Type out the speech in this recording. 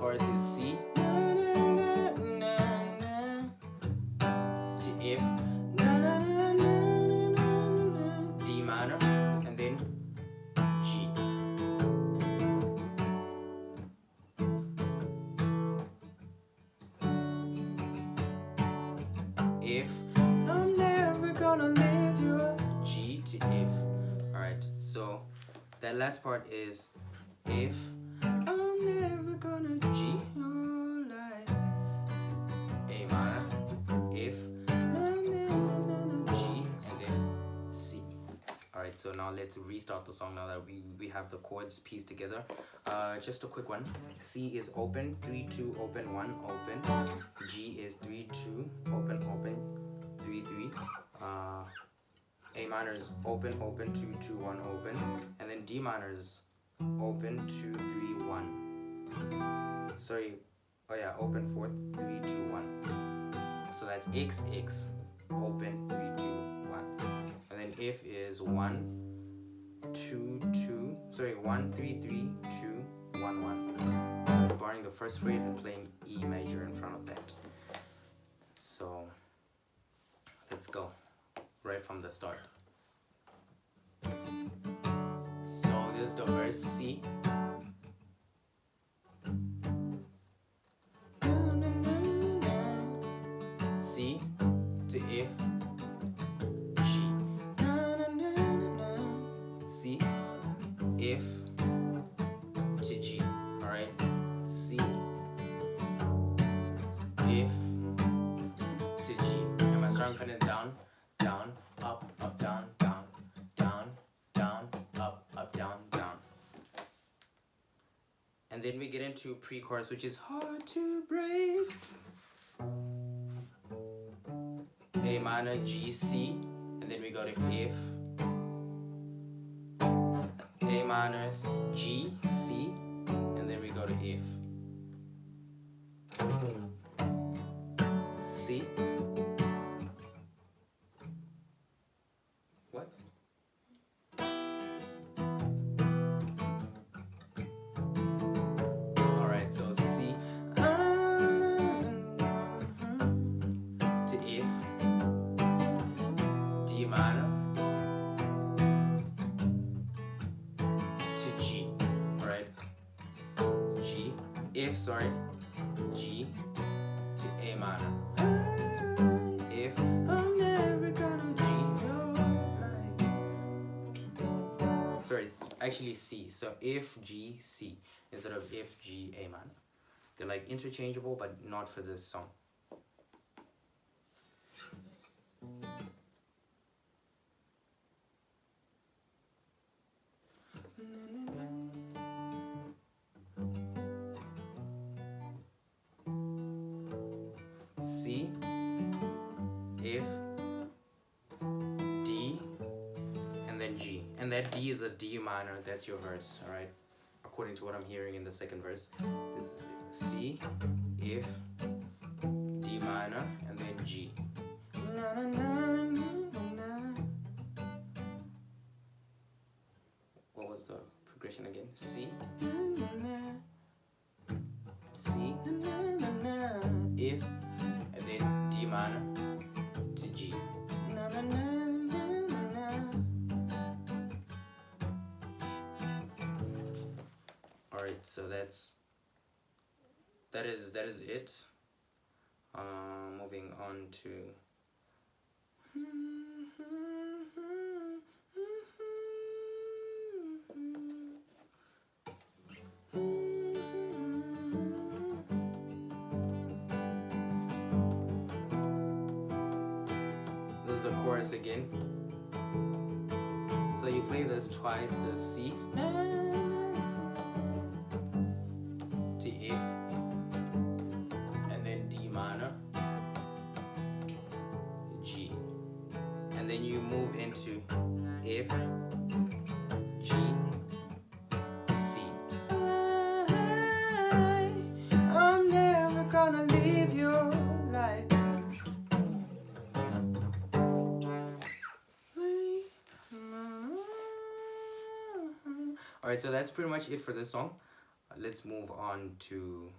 chorus is C to F, D minor, and then G. F, I'm never gonna leave you. G to F. Alright, so that last part is F, I'm never gonna G your life. A minor, F, G, and then C. Alright, so now let's restart the song now that we have the chords pieced together. Just a quick one. C is open, 3, 2, open, 1, open. G is 3, 2, open, open, 3, 3. A minor is open, open, 2, 2, 1, open. And then D minor is open, 2, 3, 1. Sorry, oh yeah, open, 4, 3, 2, 1. So that's X, X, open, 3, 2, 1. And then F is 1, 2, 2, sorry, 1, 3, 3, 2, 1, 1. Barring the first fret and playing E major in front of that. So let's go right from the start. So this is the verse C. C to F, G. C, F to G. Alright, C, F to G. Am I starting putting it down, down, up, down, down, down, down, up, down, down. And then we get into pre-chorus, which is hard to break. A minor, G, C, and then we go to F. A minor, G, C, and then we go to F. C. What? Alright, so C to F, D minor to G. Alright, G, F, sorry, G to A minor. F, I'm never gonna G your life. Sorry, actually C. So F, G, C instead of F, G, A minor. They're like interchangeable, but not for this song. C, F, D, and then G. And that D is a D minor, that's your verse, alright? According to what I'm hearing in the second verse. C, F, D minor, and then G. What was the progression again? C, C, F, and then D minor to G. Alright, so that is it. Moving on to this is the chorus again. So you play this twice, the C to F, and then D minor, G, and then you move into F, G, C. I'm never gonna leave your life. Alright, so that's pretty much it for this song. Let's move on to